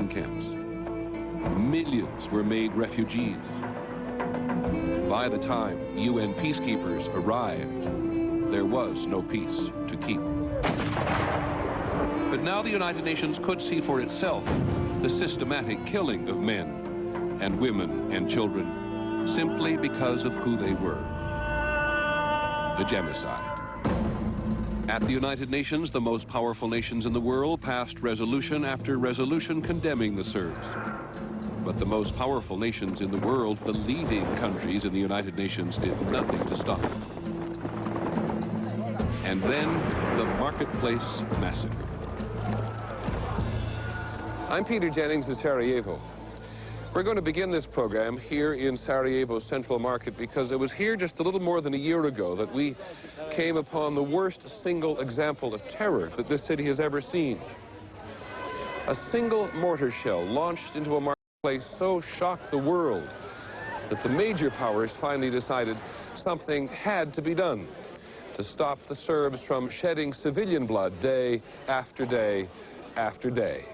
camps. Millions were made refugees. By the time UN peacekeepers arrived, there was no peace to keep. But now the United Nations could see for itself the systematic killing of men and women and children simply because of who they were. The genocide. At the United Nations, the most powerful nations in the world passed resolution after resolution condemning the Serbs. But the most powerful nations in the world, the leading countries in the United Nations, did nothing to stop it. And then the Marketplace Massacre. I'm Peter Jennings in Sarajevo. We're going to begin this program here in Sarajevo's Central Market because it was here just a little more than a year ago that we came upon the worst single example of terror that this city has ever seen. A single mortar shell launched into a marketplace so shocked the world that the major powers finally decided something had to be done to stop the Serbs from shedding civilian blood day after day after day.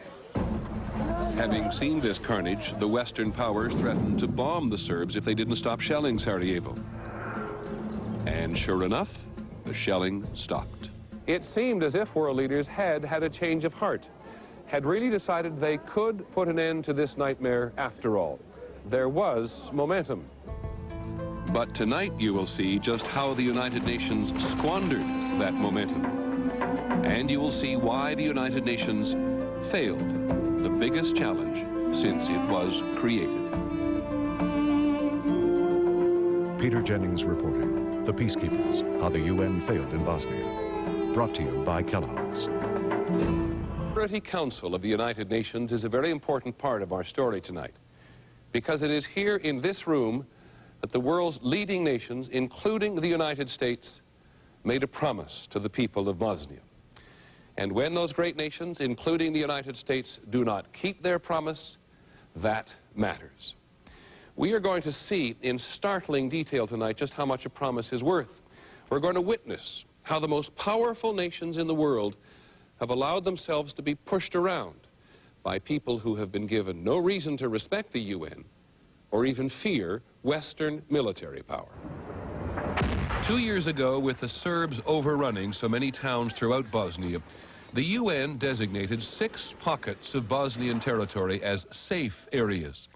Having seen this carnage, the Western powers threatened to bomb the Serbs if they didn't stop shelling Sarajevo. And sure enough, the shelling stopped. It seemed as if world leaders had a change of heart, had really decided they could put an end to this nightmare after all. There was momentum. But tonight you will see just how the United Nations squandered that momentum. And you will see why the United Nations failed the biggest challenge since it was created. Peter Jennings reporting, The Peacekeepers, How the UN Failed in Bosnia. Brought to you by Kellogg's. The Security Council of the United Nations is a very important part of our story tonight, because it is here in this room that the world's leading nations, including the United States, made a promise to the people of Bosnia. And when those great nations, including the United States, do not keep their promise, that matters. We are going to see in startling detail tonight just how much a promise is worth. We're going to witness how the most powerful nations in the world have allowed themselves to be pushed around by people who have been given no reason to respect the UN or even fear Western military power. 2 years ago, with the Serbs overrunning so many towns throughout Bosnia, the UN designated 6 pockets of Bosnian territory as safe areas.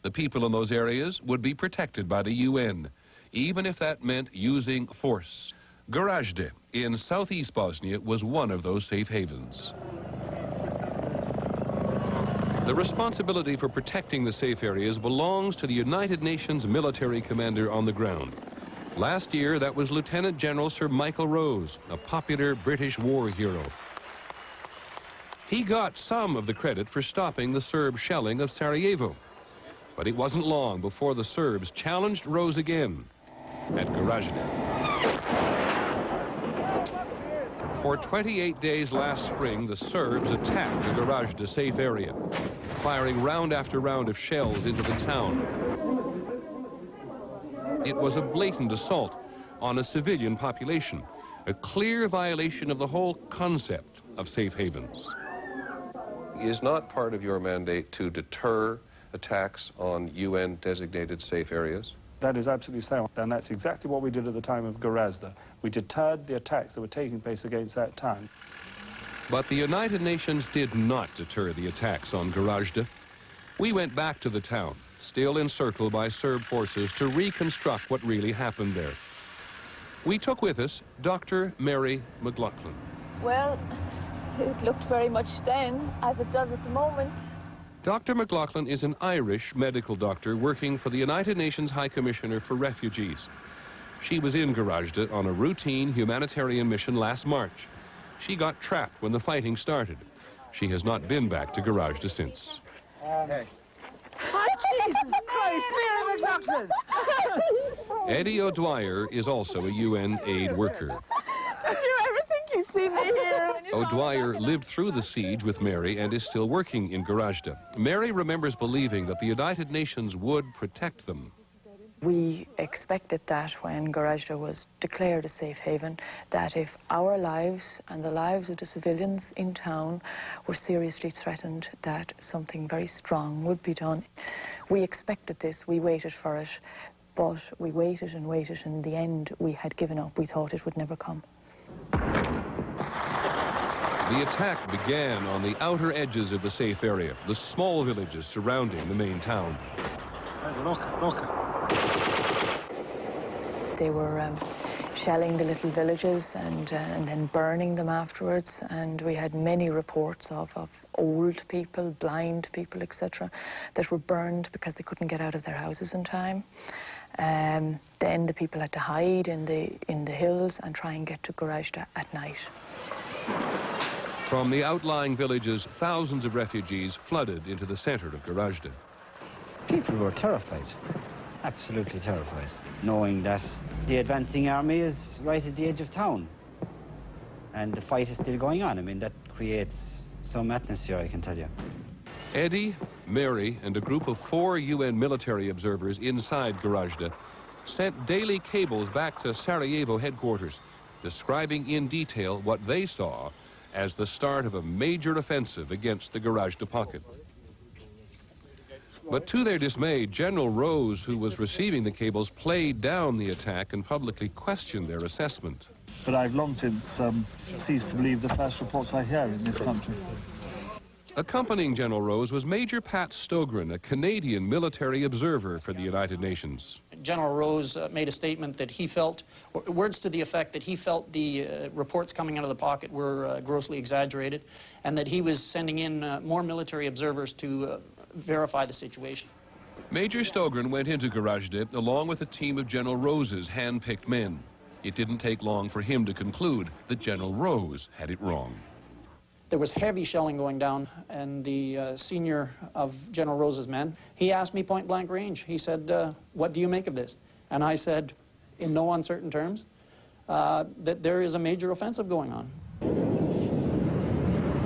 The people in those areas would be protected by the UN, even if that meant using force. Gorazde in southeast Bosnia was one of those safe havens. The responsibility for protecting the safe areas belongs to the United Nations military commander on the ground. Last year, that was Lieutenant General Sir Michael Rose, a popular British war hero. He got some of the credit for stopping the Serb shelling of Sarajevo. But it wasn't long before the Serbs challenged Rose again at Gorazde. For 28 days last spring, the Serbs attacked the Gorazde safe area, firing round after round of shells into the town. It was a blatant assault on a civilian population, a clear violation of the whole concept of safe havens. Is not part of your mandate to deter attacks on UN-designated safe areas? That is absolutely so, and that's exactly what we did at the time of Gorazde. We deterred the attacks that were taking place against that town. But the United Nations did not deter the attacks on Gorazde. We went back to the town, still encircled by Serb forces, to reconstruct what really happened there. We took with us Dr. Mary McLaughlin. Well, it looked very much then as it does at the moment. Dr. McLaughlin is an Irish medical doctor working for the United Nations High Commissioner for Refugees. She was in Gorazde on a routine humanitarian mission last March. She got trapped when the fighting started. She has not been back to Gorazde since. Hey. Oh, Jesus Christ, Mary McLaughlin! Eddie O'Dwyer is also a UN aid worker. Did you ever think you'd see me here? O'Dwyer lived through the siege with Mary and is still working in Gorazde. Mary remembers believing that the United Nations would protect them. We expected that when Gorazde was declared a safe haven, that if our lives and the lives of the civilians in town were seriously threatened, that something very strong would be done. We expected this, we waited for it, but we waited and waited, and in the end we had given up. We thought it would never come. The attack began on the outer edges of the safe area, the small villages surrounding the main town. They were shelling the little villages and then burning them afterwards, and we had many reports of old people, blind people, etc., that were burned because they couldn't get out of their houses in time. Then the people had to hide in the hills and try and get to Gorazde at night. From the outlying villages, thousands of refugees flooded into the center of Gorazde. People were terrified, absolutely terrified, knowing that the advancing army is right at the edge of town and the fight is still going on. I mean, that creates some atmosphere, I can tell you. Eddie, Mary, and a group of 4 UN military observers inside Gorazde sent daily cables back to Sarajevo headquarters, describing in detail what they saw as the start of a major offensive against the Gorazde pocket. But to their dismay, General Rose, who was receiving the cables, played down the attack and publicly questioned their assessment. But I've long since ceased to believe the first reports I hear in this country. Accompanying General Rose was Major Pat Stogren, a Canadian military observer for the United Nations. General Rose made a statement that he felt, words to the effect that he felt the reports coming out of the pocket were grossly exaggerated, and that he was sending in more military observers to verify the situation. Major Stogren went into Gorazde along with a team of General Rose's hand-picked men. It didn't take long for him to conclude that General Rose had it wrong. There was heavy shelling going down, and the senior of General Rose's men, he asked me point-blank range. He said, what do you make of this? And I said, in no uncertain terms, that there is a major offensive going on.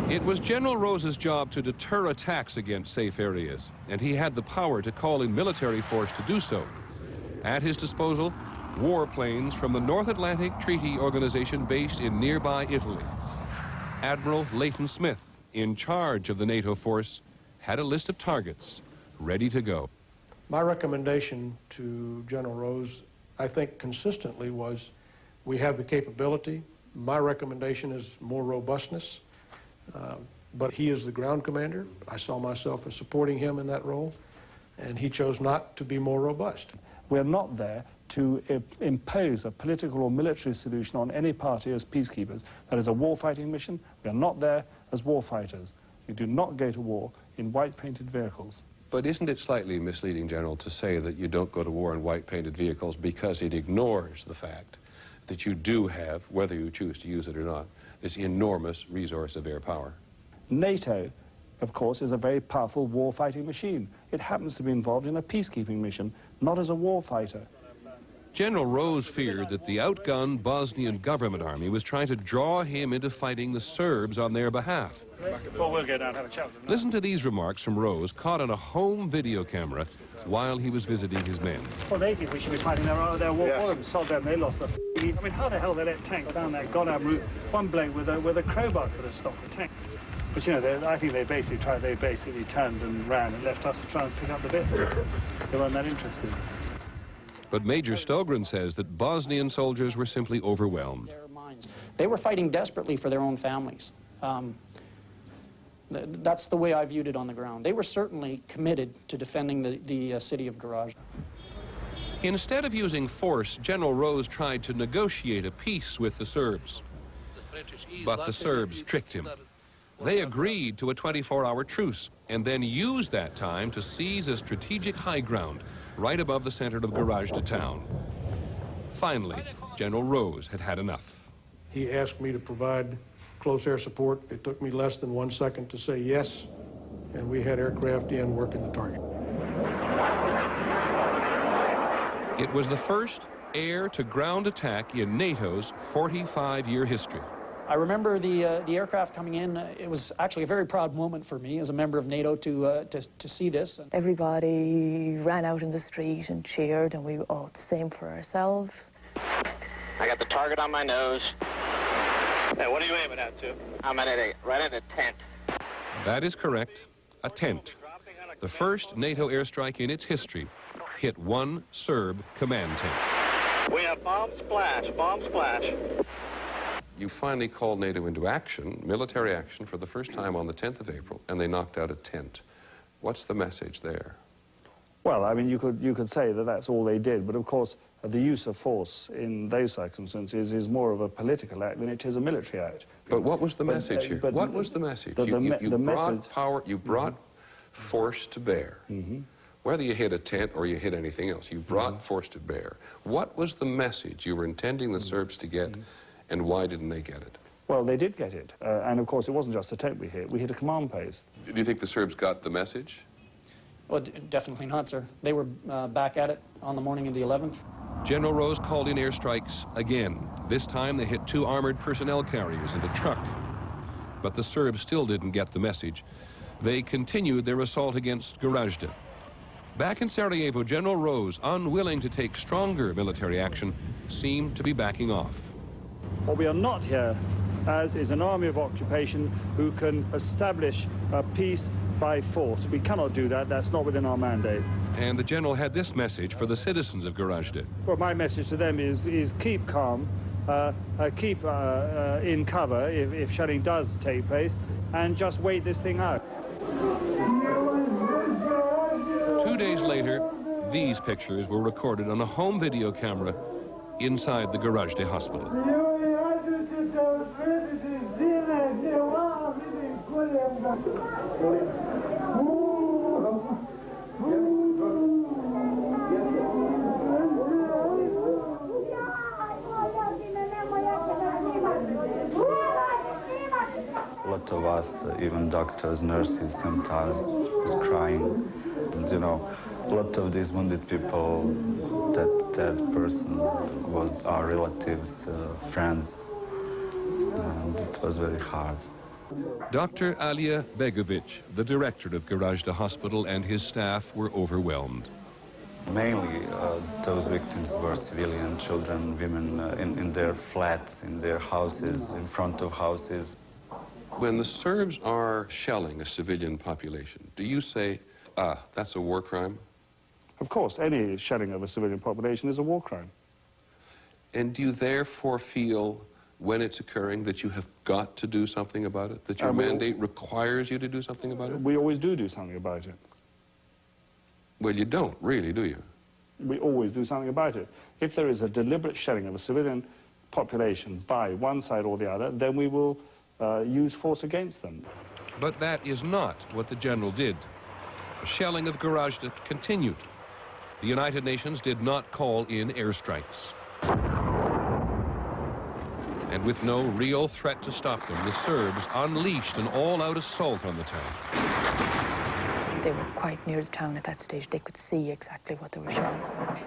It was General Rose's job to deter attacks against safe areas, and he had the power to call in military force to do so. At his disposal, warplanes from the North Atlantic Treaty Organization based in nearby Italy. Admiral Leighton Smith, in charge of the NATO force, had a list of targets ready to go. My recommendation to General Rose, I think consistently, was we have the capability. My recommendation is more robustness, but he is the ground commander. I saw myself as supporting him in that role, and he chose not to be more robust. We're not there to impose a political or military solution on any party as peacekeepers. That is a war-fighting mission. We are not there as war fighters. We do not go to war in white-painted vehicles. But isn't it slightly misleading, General, to say that you don't go to war in white-painted vehicles because it ignores the fact that you do have, whether you choose to use it or not, this enormous resource of air power? NATO, of course, is a very powerful war-fighting machine. It happens to be involved in a peacekeeping mission, not as a war fighter. General Rose feared that the outgunned Bosnian government army was trying to draw him into fighting the Serbs on their behalf. Well, we'll go down and have a chat with them. Listen to these remarks from Rose, caught on a home video camera while he was visiting his men. Well, they think we should be fighting their war for them. Sod them, they lost the I mean, how the hell they let tanks down that goddamn route? One bloke with a crowbar could have stopped the tank. But, you know, I think they basically turned and ran and left us to try and pick up the bits. They weren't that interested. But Major Stogren says that Bosnian soldiers were simply overwhelmed. They were fighting desperately for their own families. That's the way I viewed it on the ground. They were certainly committed to defending the city of Gorazde. Instead of using force, General Rose tried to negotiate a peace with the Serbs. But the Serbs tricked him. They agreed to a 24-hour truce and then used that time to seize a strategic high ground right above the center of Gorazde town. Finally, General Rose had had enough. He asked me to provide close air support. It took me less than 1 second to say yes, and we had aircraft in working the target. It was the first air-to-ground attack in NATO's 45-year history. I remember the aircraft coming in. It was actually a very proud moment for me as a member of NATO to see this. Everybody ran out in the street and cheered, and we were all the same for ourselves. I got the target on my nose. Hey, what are you aiming at, too? I'm right at a tent. That is correct, a tent. The first NATO airstrike in its history hit one Serb command tent. We have bomb splash, bomb splash. You finally called NATO into action, military action, for the first time on the 10th of April, and they knocked out a tent. What's the message there? Well, I mean, you could say that that's all they did, but of course, the use of force in those circumstances is more of a political act than it is a military act. But what was the message here? What was the message? You brought power, you brought force to bear. Whether you hit a tent or you hit anything else, you brought force to bear. What was the message you were intending the Serbs to get, and why didn't they get it? Well, they did get it, and of course, it wasn't just a tent we hit a command post. Do you think the Serbs got the message? Well, definitely not, sir. They were back at it on the morning of the 11th. General Rose called in airstrikes again. This time they hit 2 armored personnel carriers and a truck. But the Serbs still didn't get the message. They continued their assault against Gorazde. Back in Sarajevo, General Rose, unwilling to take stronger military action, seemed to be backing off. What we are not here as is an army of occupation who can establish peace by force. We cannot do that. That's not within our mandate. And the general had this message for the citizens of Gorazde. Well, my message to them is keep calm, keep in cover if shelling does take place, and just wait this thing out. 2 days later, these pictures were recorded on a home video camera inside the Gorazde hospital. A lot of us, even doctors, nurses, sometimes was crying. And, you know, a lot of these wounded people, that persons was our relatives, friends, and it was very hard. Dr. Alija Begovic, the director of Gorazde Hospital, and his staff were overwhelmed. Mainly, those victims were civilian children, women in their flats, in their houses, in front of houses. When the Serbs are shelling a civilian population, do you say, that's a war crime? Of course, any shelling of a civilian population is a war crime. And do you therefore feel, when it's occurring, that you have got to do something about it? That your mandate requires you to do something about it? We always do something about it. Well, you don't really, do you? We always do something about it. If there is a deliberate shelling of a civilian population by one side or the other, then we will use force against them. But that is not what the general did. The shelling of Gorazde continued. The United Nations did not call in airstrikes. And with no real threat to stop them, the Serbs unleashed an all-out assault on the town. They were quite near the town at that stage. They could see exactly what they were shelling.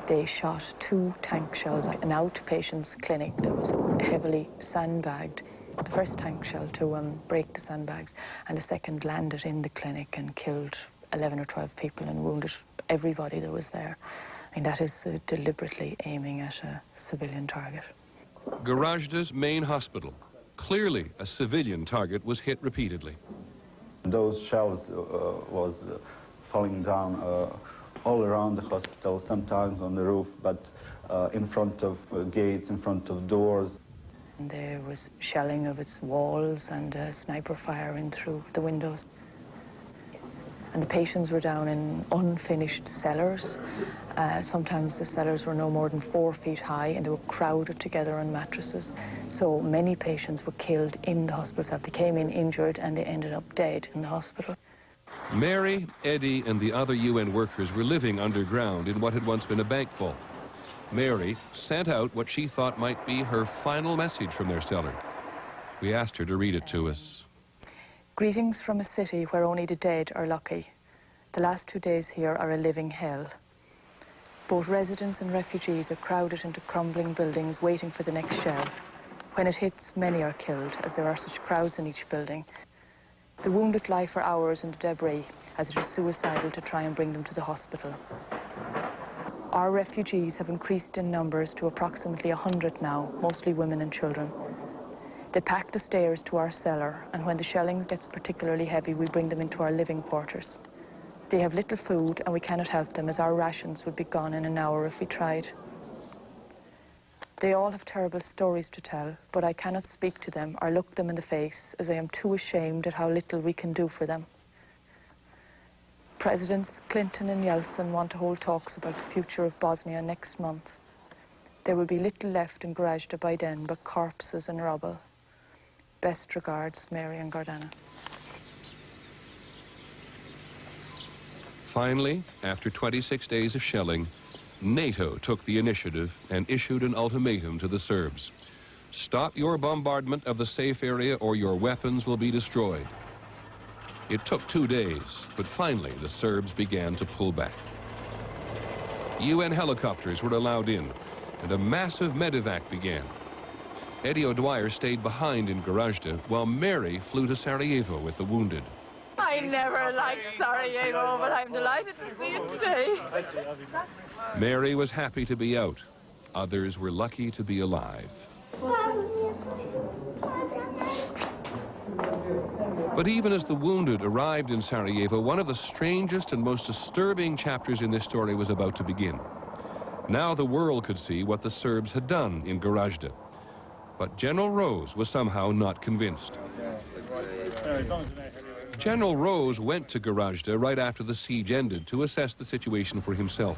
They shot 2 tank shells at an outpatient's clinic that was heavily sandbagged. The first tank shell to break the sandbags, and the second landed in the clinic and killed 11 or 12 people and wounded everybody that was there. And that is deliberately aiming at a civilian target. Gorazde's main hospital, clearly a civilian target, was hit repeatedly. Those shells was falling down all around the hospital, sometimes on the roof, but in front of gates, in front of doors. And there was shelling of its walls and sniper fire in through the windows. And the patients were down in unfinished cellars. Sometimes the cellars were no more than 4 feet high, and they were crowded together on mattresses. So many patients were killed in the hospital itself. They came in injured, and they ended up dead in the hospital. Mary, Eddie, and the other UN workers were living underground in what had once been a bank vault. Mary sent out what she thought might be her final message from their cellar. We asked her to read it to us. Greetings from a city where only the dead are lucky. The last 2 days here are a living hell. Both residents and refugees are crowded into crumbling buildings waiting for the next shell. When it hits, many are killed, as there are such crowds in each building. The wounded lie for hours in the debris, as it is suicidal to try and bring them to the hospital. Our refugees have increased in numbers to approximately 100 now, mostly women and children. They pack the stairs to our cellar, and when the shelling gets particularly heavy, we bring them into our living quarters. They have little food, and we cannot help them, as our rations would be gone in an hour if we tried. They all have terrible stories to tell, but I cannot speak to them or look them in the face, as I am too ashamed at how little we can do for them. Presidents Clinton and Yeltsin want to hold talks about the future of Bosnia next month. There will be little left in Gorazde by then but corpses and rubble. Best regards, Mary and Gordana. Finally, after 26 days of shelling, NATO took the initiative and issued an ultimatum to the Serbs. Stop your bombardment of the safe area or your weapons will be destroyed. It took 2 days, but finally the Serbs began to pull back. UN helicopters were allowed in, and a massive medevac began. Eddie O'Dwyer stayed behind in Gorazde, while Mary flew to Sarajevo with the wounded. I never liked Sarajevo, but I'm delighted to see it today. Mary was happy to be out. Others were lucky to be alive. But even as the wounded arrived in Sarajevo, one of the strangest and most disturbing chapters in this story was about to begin. Now the world could see what the Serbs had done in Gorazde. But General Rose was somehow not convinced. General Rose went to Gorazde right after the siege ended to assess the situation for himself.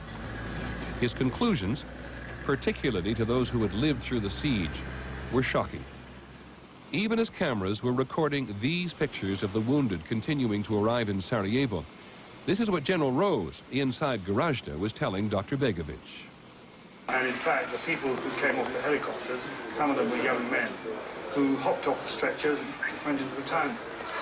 His conclusions, particularly to those who had lived through the siege, were shocking. Even as cameras were recording these pictures of the wounded continuing to arrive in Sarajevo, this is what General Rose, inside Gorazde, was telling Dr. Begovic. And in fact, the people who came off the helicopters, some of them were young men who hopped off the stretchers and went into the town.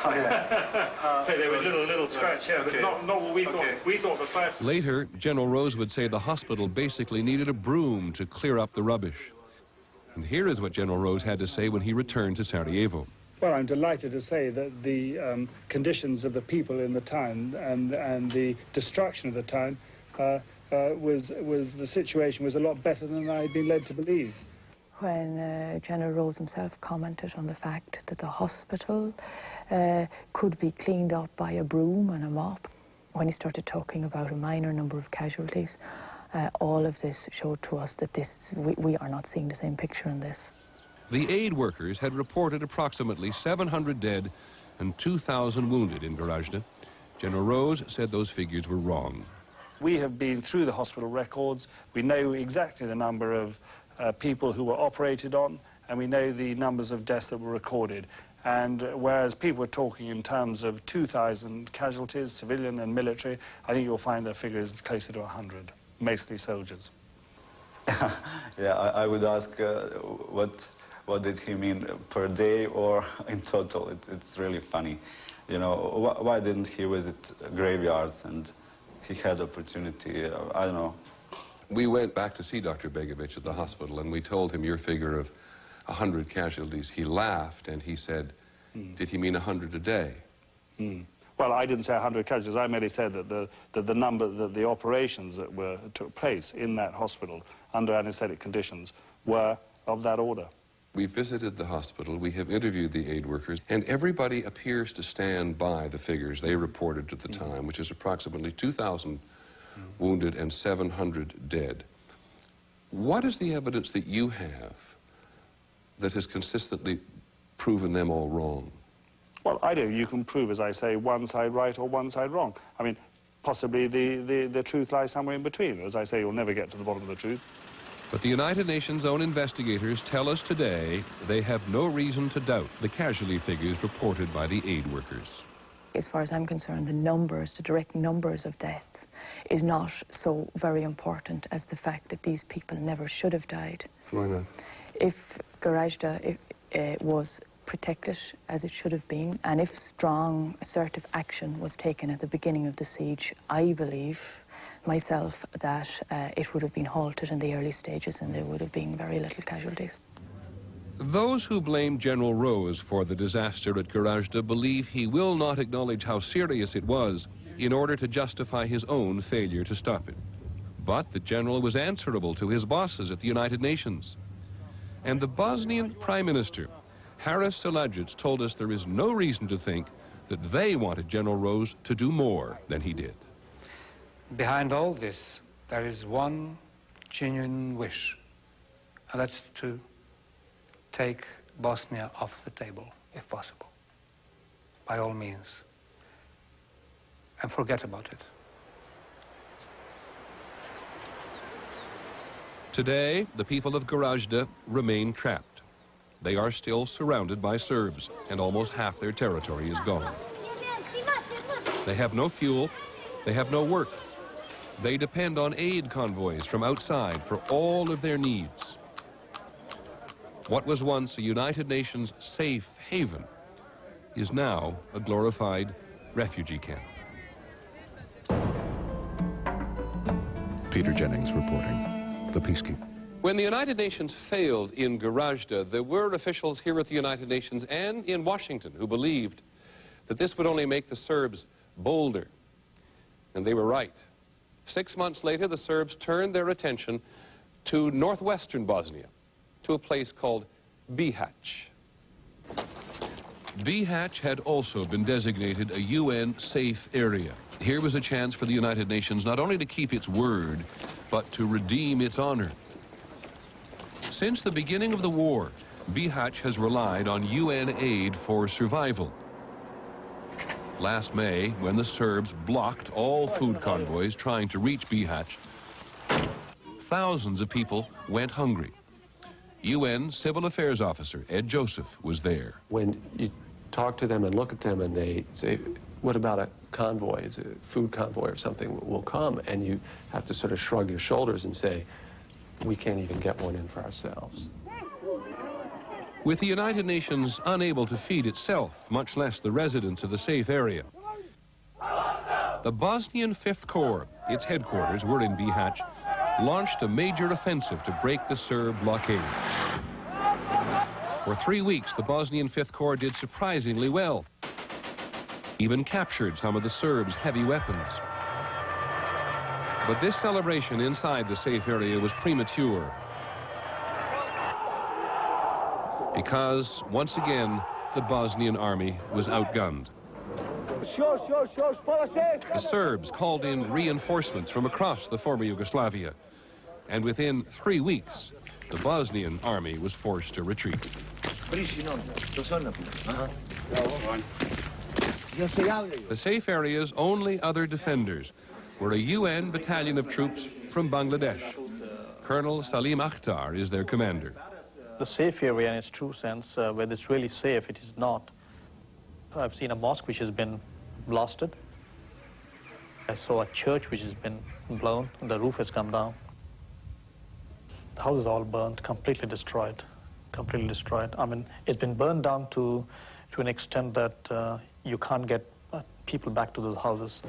Oh, yeah. So there was little scratch, yeah, but not what we thought. We thought the first... Later, General Rose would say the hospital basically needed a broom to clear up the rubbish. And here is what General Rose had to say when he returned to Sarajevo. Well, I'm delighted to say that the conditions of the people in the town and the destruction of the town the situation was a lot better than I had been led to believe. When General Rose himself commented on the fact that the hospital could be cleaned up by a broom and a mop, when he started talking about a minor number of casualties, all of this showed to us that we are not seeing the same picture in this. The aid workers had reported approximately 700 dead and 2,000 wounded in Gorazde. General Rose said those figures were wrong. We have been through the hospital records. We know exactly the number of people who were operated on, and we know the numbers of deaths that were recorded. And whereas people were talking in terms of 2,000 casualties, civilian and military, I think you'll find the figure is closer to 100, mostly soldiers. Yeah, I would ask what did he mean, per day or in total? It's really funny. You know, why didn't he visit graveyards and he had opportunity? I don't know. We went back to see Dr. Begovic at the hospital, and we told him your figure of 100 casualties. He laughed, and he said, did he mean 100 a day? Well, I didn't say 100 casualties. I merely said that the operations that took place in that hospital under anesthetic conditions were of that order. We visited the hospital, we have interviewed the aid workers, and everybody appears to stand by the figures they reported at the time, which is approximately 2,000 wounded and 700 dead. What is the evidence that you have that has consistently proven them all wrong? Well, I do. You can prove, as I say, one side right or one side wrong. I mean, possibly the truth lies somewhere in between. As I say, you'll never get to the bottom of the truth. But the United Nations' own investigators tell us today they have no reason to doubt the casualty figures reported by the aid workers. As far as I'm concerned, the numbers, the direct numbers of deaths, is not so very important as the fact that these people never should have died. Why not? If Gorazde was protected as it should have been, and if strong, assertive action was taken at the beginning of the siege, I believe myself that it would have been halted in the early stages and there would have been very little casualties. Those who blame General Rose for the disaster at Gorazde believe he will not acknowledge how serious it was in order to justify his own failure to stop it. But the general was answerable to his bosses at the United Nations. And the Bosnian Prime Minister, Haris Selajic, told us there is no reason to think that they wanted General Rose to do more than he did. Behind all this, there is one genuine wish, and that's to take Bosnia off the table, if possible, by all means, and forget about it. Today, the people of Gorazde remain trapped. They are still surrounded by Serbs, and almost half their territory is gone. They have no fuel, they have no work. They depend on aid convoys from outside for all of their needs. What was once a United Nations safe haven is now a glorified refugee camp. Peter Jennings reporting, The Peacekeeper. When the United Nations failed in Gorazde, there were officials here at the United Nations and in Washington who believed that this would only make the Serbs bolder. And they were right. 6 months later, the Serbs turned their attention to northwestern Bosnia, to a place called Bihać. Bihać had also been designated a UN safe area. Here was a chance for the United Nations not only to keep its word, but to redeem its honor. Since the beginning of the war, Bihać has relied on UN aid for survival. Last May, when the Serbs blocked all food convoys trying to reach Bihać, thousands of people went hungry. UN Civil Affairs Officer Ed Joseph was there. When you talk to them and look at them and they say, what about a convoy? It's a food convoy or something will come, and you have to sort of shrug your shoulders and say, we can't even get one in for ourselves. With the United Nations unable to feed itself, much less the residents of the safe area, the Bosnian Fifth Corps, its headquarters were in Bihać, launched a major offensive to break the Serb blockade. For 3 weeks, the Bosnian Fifth Corps did surprisingly well, even captured some of the Serbs' heavy weapons. But this celebration inside the safe area was premature, because, once again, the Bosnian army was outgunned. The Serbs called in reinforcements from across the former Yugoslavia, and within 3 weeks, the Bosnian army was forced to retreat. The safe area's only other defenders were a UN battalion of troops from Bangladesh. Colonel Salim Akhtar is their commander. The safe area in its true sense, whether it's really safe, it is not. I've seen a mosque which has been blasted. I saw a church which has been blown, and the roof has come down. The house is all burned, completely destroyed, completely destroyed. I mean, it's been burned down to an extent that you can't get people back to those houses.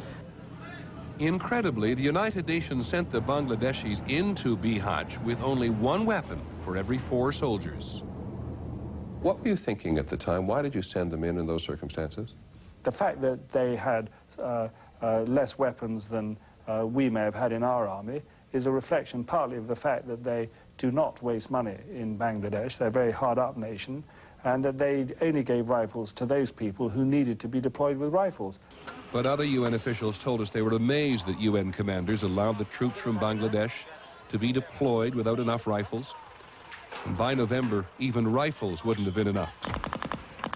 Incredibly, the United Nations sent the Bangladeshis into Bihać with only one weapon for every 4 soldiers. What were you thinking at the time? Why did you send them in those circumstances? The fact that they had less weapons than we may have had in our army is a reflection partly of the fact that they do not waste money in Bangladesh. They're a very hard-up nation, and that they only gave rifles to those people who needed to be deployed with rifles. But other UN officials told us they were amazed that UN commanders allowed the troops from Bangladesh to be deployed without enough rifles. And by November, even rifles wouldn't have been enough.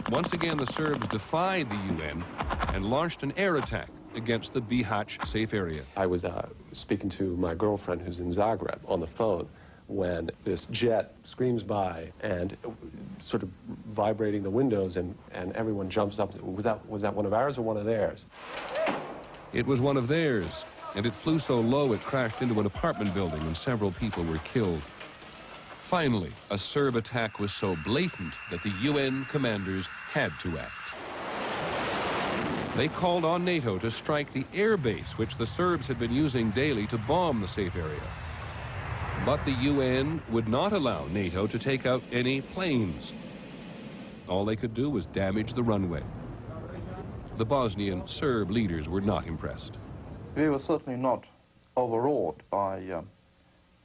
Once again, the Serbs defied the UN and launched an air attack against the Bihać safe area. I was speaking to my girlfriend who's in Zagreb on the phone when this jet screams by and sort of vibrating the windows, and everyone jumps up. Was that one of ours or one of theirs? It was one of theirs, and it flew so low it crashed into an apartment building and several people were killed. Finally, a Serb attack was so blatant that the UN commanders had to act. They called on NATO to strike the air base which the Serbs had been using daily to bomb the safe area. But the UN would not allow NATO to take out any planes. All they could do was damage the runway. The Bosnian Serb leaders were not impressed. We were certainly not overawed by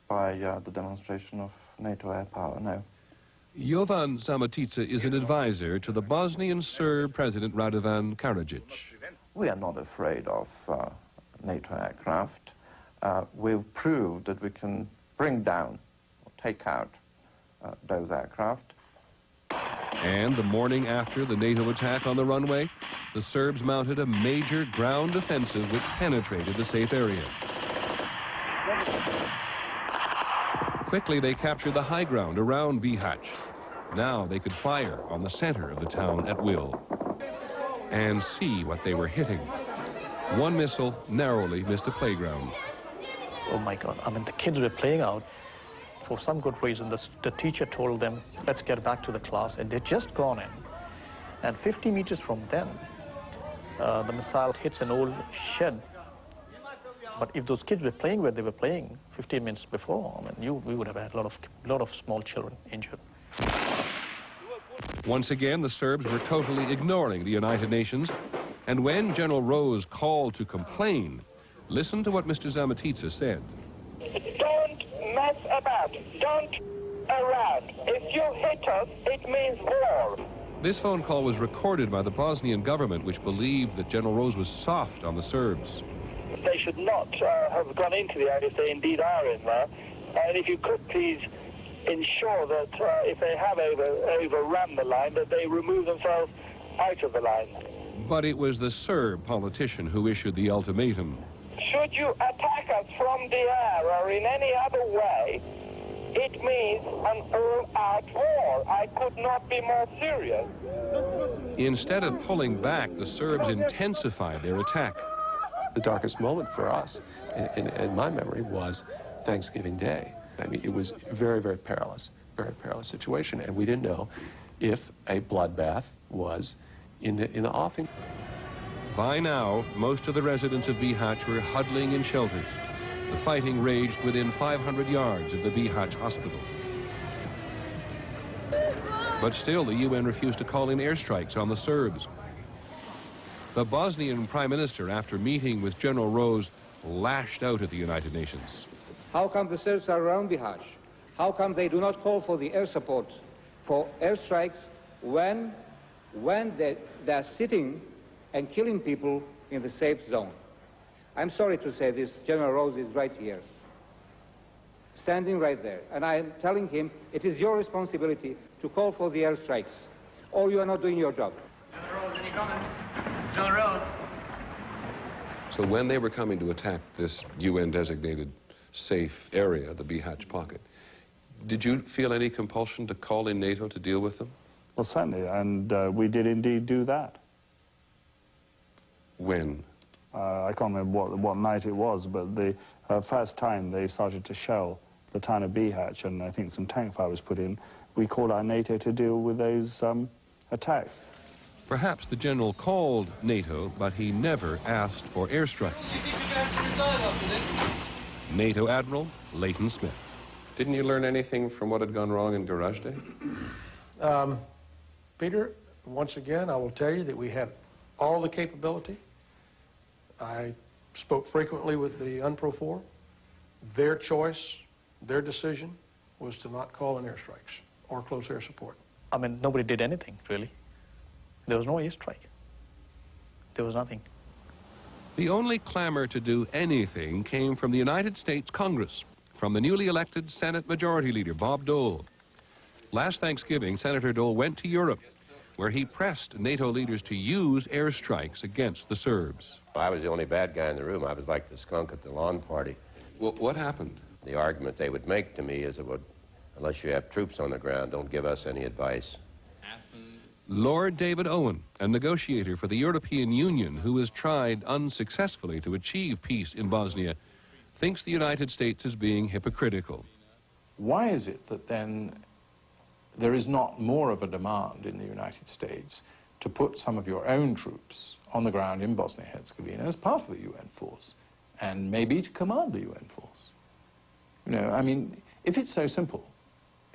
the demonstration of NATO air power, no. Jovan Zamatica is an advisor to the Bosnian Serb President Radovan Karadzic. We are not afraid of NATO aircraft. We've proved that we can bring down or take out those aircraft. And the morning after the NATO attack on the runway, the Serbs mounted a major ground offensive which penetrated the safe area. Quickly, they captured the high ground around Bihać. Now they could fire on the center of the town at will and see what they were hitting. One missile narrowly missed a playground. Oh my God, I mean, the kids were playing out. For some good reason, the teacher told them, let's get back to the class, and they'd just gone in. And 50 meters from them, the missile hits an old shed. But if those kids were playing where they were playing 15 minutes before, I mean, we would have had a lot of small children injured. Once again, the Serbs were totally ignoring the United Nations. And when General Rose called to complain, listen to what Mr. Zamatica said. Don't mess about. Don't around. If you hit us, it means war. This phone call was recorded by the Bosnian government, which believed that General Rose was soft on the Serbs. They should not have gone into the area if they indeed are in there. And if you could please ensure that if they have overrun the line, that they remove themselves out of the line. But it was the Serb politician who issued the ultimatum. Should you attack us from the air or in any other way, it means an all-out war. I could not be more serious. Instead of pulling back, the Serbs intensified their attack. The darkest moment for us, in my memory, was Thanksgiving Day. I mean, it was a very, very perilous situation, and we didn't know if a bloodbath was in the offing. By now, most of the residents of Bihać were huddling in shelters. The fighting raged within 500 yards of the Bihać hospital. But still, the UN refused to call in airstrikes on the Serbs. The Bosnian Prime Minister, after meeting with General Rose, lashed out at the United Nations. How come the Serbs are around Bihać? How come they do not call for the air support, for airstrikes, when they're sitting and killing people in the safe zone? I'm sorry to say this, General Rose is right here, standing right there. And I'm telling him, it is your responsibility to call for the airstrikes, or you are not doing your job. General Rose, any comment? General Rose. So when they were coming to attack this UN-designated safe area, the Bihać pocket, did you feel any compulsion to call in NATO to deal with them? Well, certainly, and we did indeed do that. When? I can't remember what night it was, but the first time they started to shell the town of Bihać, and I think some tank fire was put in, we called out NATO to deal with those attacks. Perhaps the general called NATO, but he never asked for airstrikes. NATO Admiral Leighton Smith. Didn't you learn anything from what had gone wrong in Garage Day? Peter, once again, I will tell you that we had all the capability. I spoke frequently with the Umprofora. Their choice, their decision, was to not call in airstrikes or close air support. I mean, nobody did anything, really. There was no airstrike. There was nothing. The only clamor to do anything came from the United States Congress, from the newly elected Senate Majority Leader, Bob Dole. Last Thanksgiving, Senator Dole went to Europe, where he pressed NATO leaders to use airstrikes against the Serbs. I was the only bad guy in the room. I was like the skunk at the lawn party. Well, what happened? The argument they would make to me is it would, unless you have troops on the ground, don't give us any advice. Lord David Owen, a negotiator for the European Union who has tried unsuccessfully to achieve peace in Bosnia, thinks the United States is being hypocritical. Why is it that then there is not more of a demand in the United States to put some of your own troops on the ground in Bosnia-Herzegovina as part of a UN force, and maybe to command the UN force? You know, I mean, If it's so simple,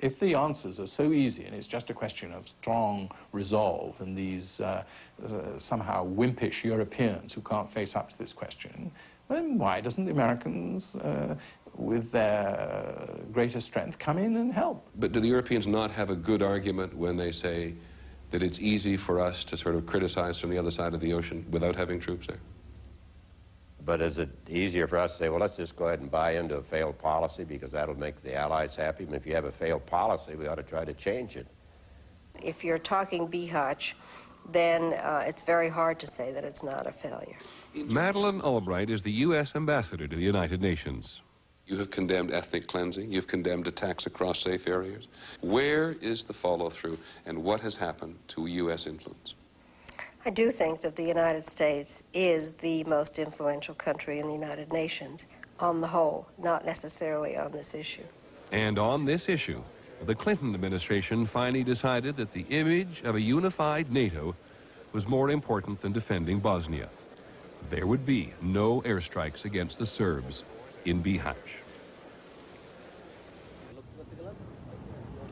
if the answers are so easy and it's just a question of strong resolve and these somehow wimpish Europeans who can't face up to this question, then why doesn't the Americans, with their greater strength, come in and help? But do the Europeans not have a good argument when they say that it's easy for us to sort of criticize from the other side of the ocean without having troops there? But is it easier for us to say, well, let's just go ahead and buy into a failed policy because that'll make the Allies happy? And if you have a failed policy, we ought to try to change it. If you're talking Bihać, then it's very hard to say that it's not a failure. Madeleine Albright is the U.S. ambassador to the United Nations. You have condemned ethnic cleansing. You've condemned attacks across safe areas. Where is the follow-through, and what has happened to U.S. influence? I do think that the United States is the most influential country in the United Nations on the whole, not necessarily on this issue. And on this issue, the Clinton administration finally decided that the image of a unified NATO was more important than defending Bosnia. There would be no airstrikes against the Serbs in Bihać.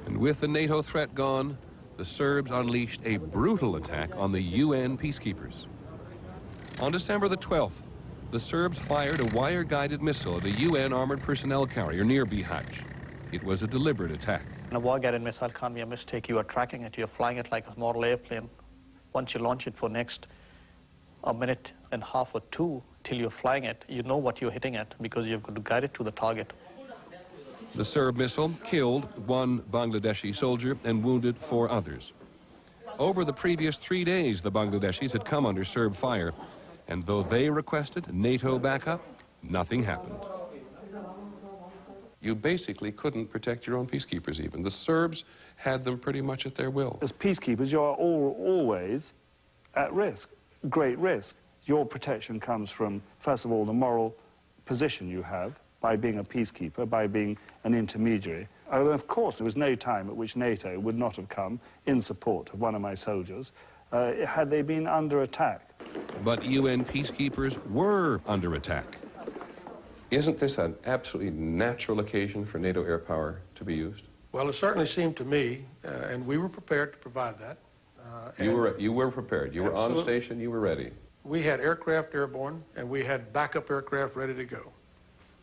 And with the NATO threat gone, the Serbs unleashed a brutal attack on the UN peacekeepers. On December the 12th, the Serbs fired a wire-guided missile at a UN armored personnel carrier near Bihać. It was a deliberate attack. And a wire-guided missile can't be a mistake. You are tracking it, you're flying it like a model airplane. Once you launch it for next a minute and a half or two till you're flying it, you know what you're hitting at because you've got to guide it to the target. The Serb missile killed one Bangladeshi soldier and wounded 4 others. Over the previous 3 days, the Bangladeshis had come under Serb fire, and though they requested NATO backup, nothing happened. You basically couldn't protect your own peacekeepers even. The Serbs had them pretty much at their will. As peacekeepers, you are always at risk, great risk. Your protection comes from, first of all, the moral position you have by being a peacekeeper, by being an intermediary. Of course, there was no time at which NATO would not have come in support of one of my soldiers had they been under attack. But UN peacekeepers were under attack. Isn't this an absolutely natural occasion for NATO air power to be used? Well, it certainly seemed to me, and we were prepared to provide that. You were prepared. You were on station. You were ready. We had aircraft airborne, and we had backup aircraft ready to go.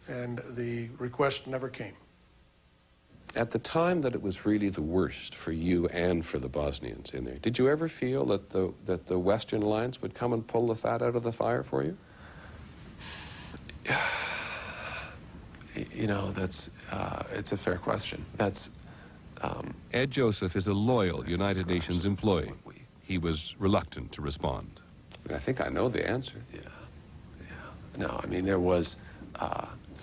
And the request never came. At the time that it was really the worst for you and for the Bosnians in there, did you ever feel that the Western alliance would come and pull the fat out of the fire for you? You know, it's a fair question. Ed Joseph is a loyal United Nations employee. He was reluctant to respond. I think I know the answer. Yeah. No, I mean, there was...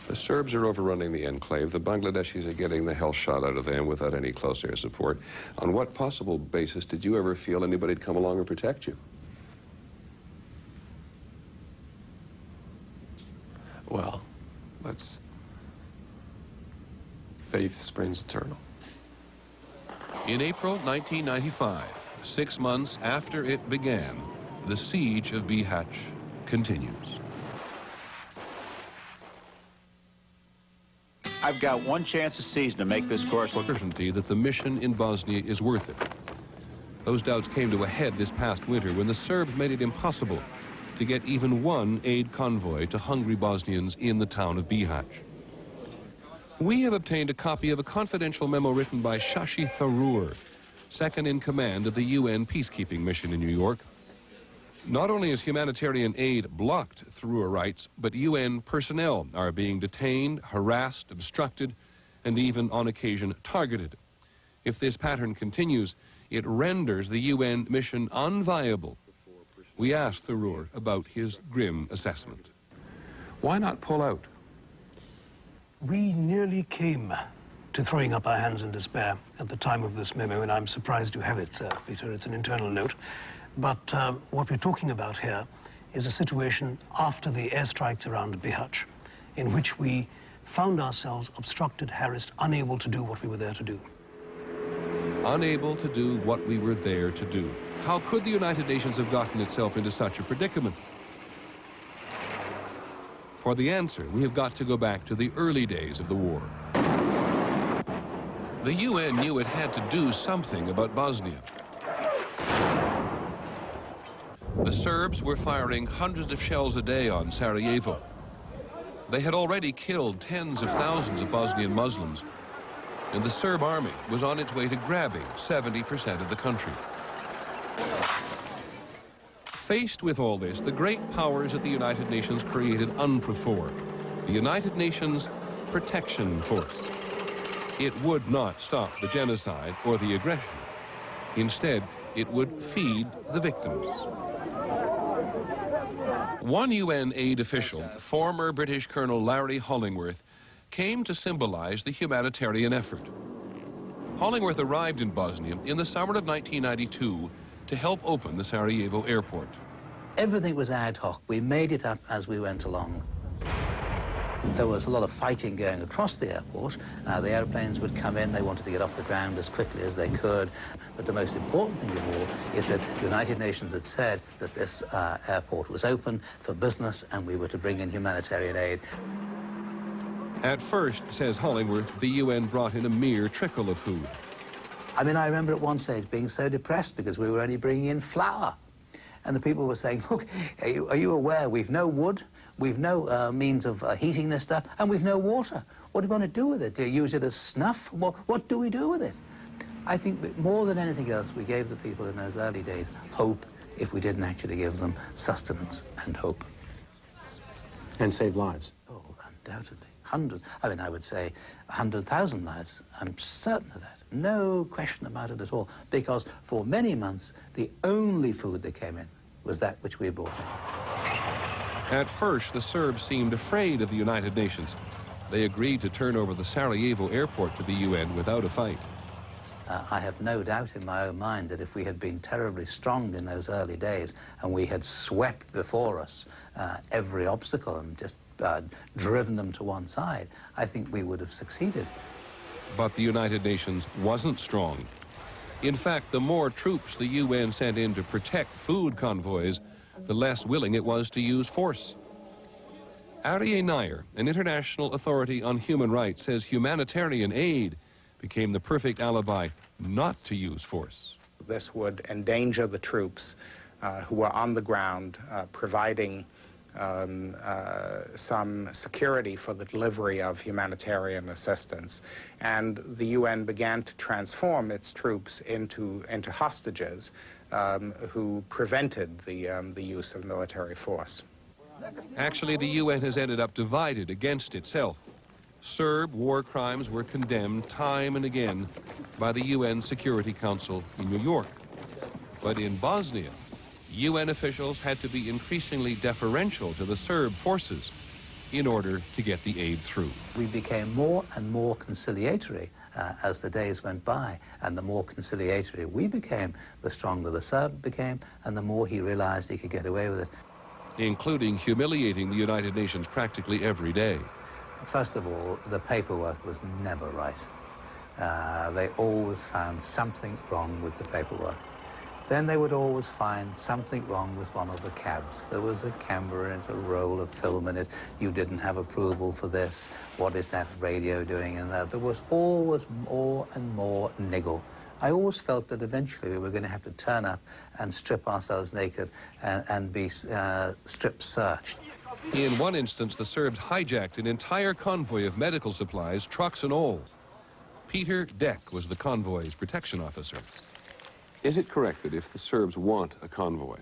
The Serbs are overrunning the enclave. The Bangladeshis are getting the hell shot out of them without any close air support. On what possible basis did you ever feel anybody'd come along and protect you? Well, faith springs eternal. In April 1995, 6 months after it began, the siege of Bihać continues. I've got one chance a season to make this course look... Certainty that the mission in Bosnia is worth it. Those doubts came to a head this past winter when the Serbs made it impossible to get even one aid convoy to hungry Bosnians in the town of Bihać. We have obtained a copy of a confidential memo written by Shashi Tharoor, second in command of the UN peacekeeping mission in New York. Not only is humanitarian aid blocked, Tharoor writes, but UN personnel are being detained, harassed, obstructed, and even on occasion targeted. If this pattern continues, it renders the UN mission unviable. We asked Tharoor about his grim assessment. Why not pull out? We nearly came to throwing up our hands in despair at the time of this memo, and I'm surprised you have it, Peter. It's an internal note. But what we're talking about here is a situation after the airstrikes around Bihać, in which we found ourselves obstructed, harassed, unable to do what we were there to do. Unable to do what we were there to do. How could the United Nations have gotten itself into such a predicament? For the answer, we have got to go back to the early days of the war. The UN knew it had to do something about Bosnia. The Serbs were firing hundreds of shells a day on Sarajevo. They had already killed tens of thousands of Bosnian Muslims, and the Serb army was on its way to grabbing 70% of the country. Faced with all this, the great powers at the United Nations created Umprofora, the United Nations Protection Force. It would not stop the genocide or the aggression. Instead, it would feed the victims. One UN aid official, former British Colonel Larry Hollingworth, came to symbolize the humanitarian effort. Hollingworth arrived in Bosnia in the summer of 1992 to help open the Sarajevo airport. Everything was ad hoc. We made it up as we went along. There was a lot of fighting going across the airport. The airplanes would come in, they wanted to get off the ground as quickly as they could. But the most important thing of all is that the United Nations had said that this airport was open for business and we were to bring in humanitarian aid. At first, says Hollingworth, the UN brought in a mere trickle of food. I mean, I remember at one stage being so depressed because we were only bringing in flour. And the people were saying, look, are you aware we've no wood? We've no means of heating this stuff, and we've no water. What are we going to do with it? Do you use it as snuff? What do we do with it? I think that more than anything else, we gave the people in those early days hope if we didn't actually give them sustenance and hope. And save lives. Oh, undoubtedly. Hundreds. I mean, I would say 100,000 lives. I'm certain of that. No question about it at all. Because for many months, the only food that came in was that which we brought in. At first, the Serbs seemed afraid of the United Nations. They agreed to turn over the Sarajevo airport to the UN without a fight. I have no doubt in my own mind that if we had been terribly strong in those early days and we had swept before us every obstacle and just driven them to one side, I think we would have succeeded. But the United Nations wasn't strong. In fact, the more troops the UN sent in to protect food convoys, the less willing it was to use force. Arje Nair, an international authority on human rights, says humanitarian aid became the perfect alibi not to use force. This would endanger the troops who were on the ground providing some security for the delivery of humanitarian assistance. And the UN began to transform its troops into hostages who prevented the use of military force. Actually, the UN has ended up divided against itself. Serb war crimes were condemned time and again by the UN Security Council in New York. But in Bosnia, UN officials had to be increasingly deferential to the Serb forces in order to get the aid through. We became more and more conciliatory as the days went by, and the more conciliatory we became, the stronger the Serb became, and the more he realized he could get away with it. Including humiliating the United Nations practically every day. First of all, the paperwork was never right. They always found something wrong with the paperwork. Then they would always find something wrong with one of the cabs. There was a camera in it, a roll of film in it. You didn't have approval for this. What is that radio doing in there? There was always more and more niggle. I always felt that eventually we were going to have to turn up and strip ourselves naked and be strip searched. In one instance, the Serbs hijacked an entire convoy of medical supplies, trucks and all. Peter Deck was the convoy's protection officer. Is it correct that if the Serbs want a convoy,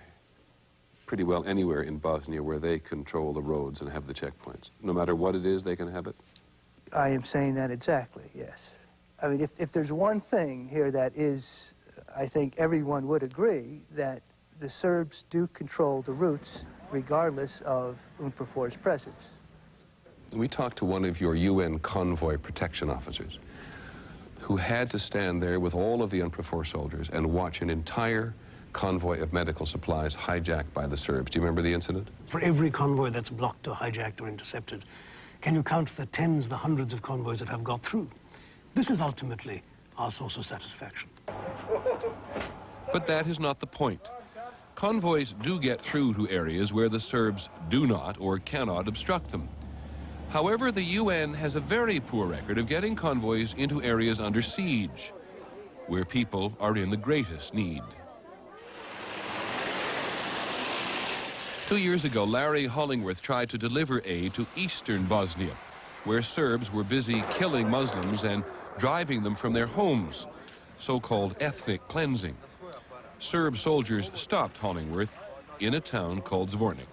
pretty well anywhere in Bosnia where they control the roads and have the checkpoints, no matter what it is, they can have it? I am saying that exactly, yes. I mean, if there's one thing here that is, I think everyone would agree, that the Serbs do control the routes regardless of Umprofor's presence. We talked to one of your UN convoy protection officers who had to stand there with all of the Umprofor soldiers and watch an entire convoy of medical supplies hijacked by the Serbs. Do you remember the incident? For every convoy that's blocked or hijacked or intercepted, can you count the tens, the hundreds of convoys that have got through? This is ultimately our source of satisfaction. But that is not the point. Convoys do get through to areas where the Serbs do not or cannot obstruct them. However, the UN has a very poor record of getting convoys into areas under siege, where people are in the greatest need. 2 years ago, Larry Hollingworth tried to deliver aid to eastern Bosnia, where Serbs were busy killing Muslims and driving them from their homes, so-called ethnic cleansing. Serb soldiers stopped Hollingworth in a town called Zvornik.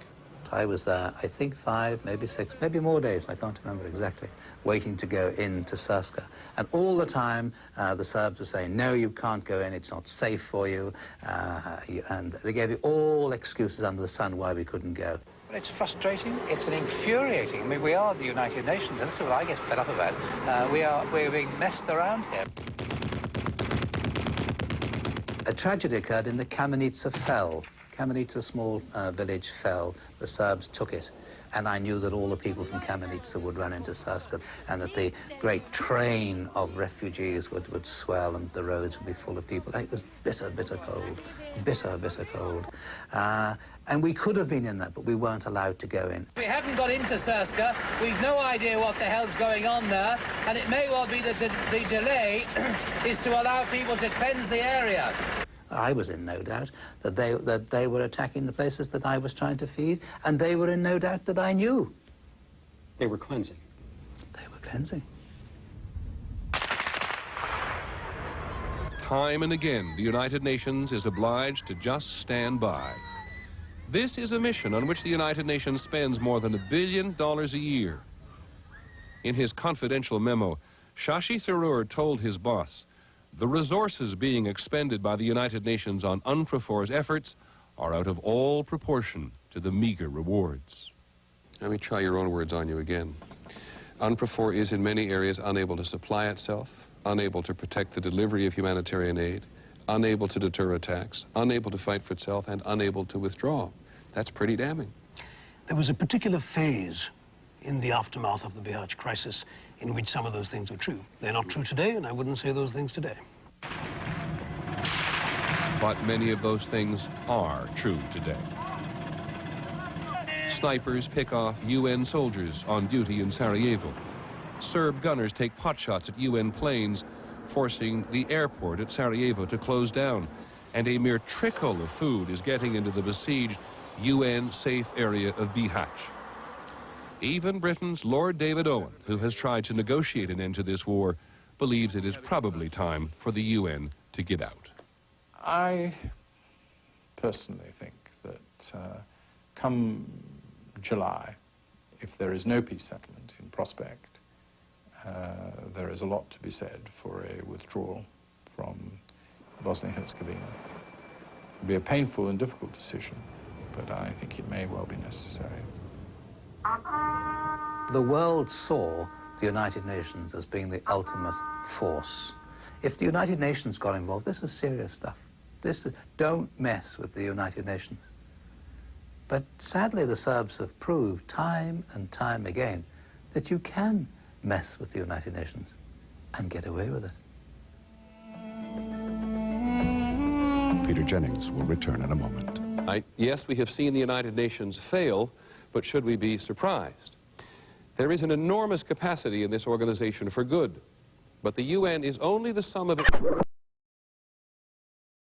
I was there, I think 5, maybe 6, maybe more days, I can't remember exactly, waiting to go into Srpska. And all the time, the Serbs were saying, no, you can't go in, it's not safe for you. And they gave you all excuses under the sun why we couldn't go. Well, it's frustrating, it's infuriating. I mean, we are the United Nations, and this is what I get fed up about. We're being messed around here. A tragedy occurred in the Kamenica fell. Kamenica, small village, fell. The Serbs took it. And I knew that all the people from Kamenica would run into Srpska, and that the great train of refugees would swell and the roads would be full of people. It was bitter, bitter cold. Bitter, bitter cold. And we could have been in that, but we weren't allowed to go in. We haven't got into Srpska. We've no idea what the hell's going on there, and it may well be that the delay is to allow people to cleanse the area. I was in no doubt that they were attacking the places that I was trying to feed, and they were in no doubt that I knew. They were cleansing. They were cleansing. Time and again, the United Nations is obliged to just stand by. This is a mission on which the United Nations spends more than $1 billion a year. In his confidential memo, Shashi Tharoor told his boss, the resources being expended by the United Nations on Umprofor's efforts are out of all proportion to the meager rewards. Let me try your own words on you again. Umprofor is in many areas unable to supply itself, unable to protect the delivery of humanitarian aid, unable to deter attacks, unable to fight for itself, and unable to withdraw. That's pretty damning. There was a particular phase in the aftermath of the Bihać crisis in which some of those things were true. They're not true today, and I wouldn't say those things today. But many of those things are true today. Snipers pick off UN soldiers on duty in Sarajevo. Serb gunners take potshots at UN planes, forcing the airport at Sarajevo to close down. And a mere trickle of food is getting into the besieged UN safe area of Bihać. Even Britain's Lord David Owen, who has tried to negotiate an end to this war, believes it is probably time for the UN to get out. I personally think that come July, if there is no peace settlement in prospect, there is a lot to be said for a withdrawal from Bosnia and Herzegovina. It will be a painful and difficult decision, but I think it may well be necessary. The world saw the United Nations as being the ultimate force. If the United Nations got involved, this is serious stuff. Don't mess with the United Nations. But sadly, the Serbs have proved time and time again that you can mess with the United Nations and get away with it. Peter Jennings will return in a moment. Yes, we have seen the United Nations fail, but should we be surprised? There is an enormous capacity in this organization for good, but the UN is only the sum of its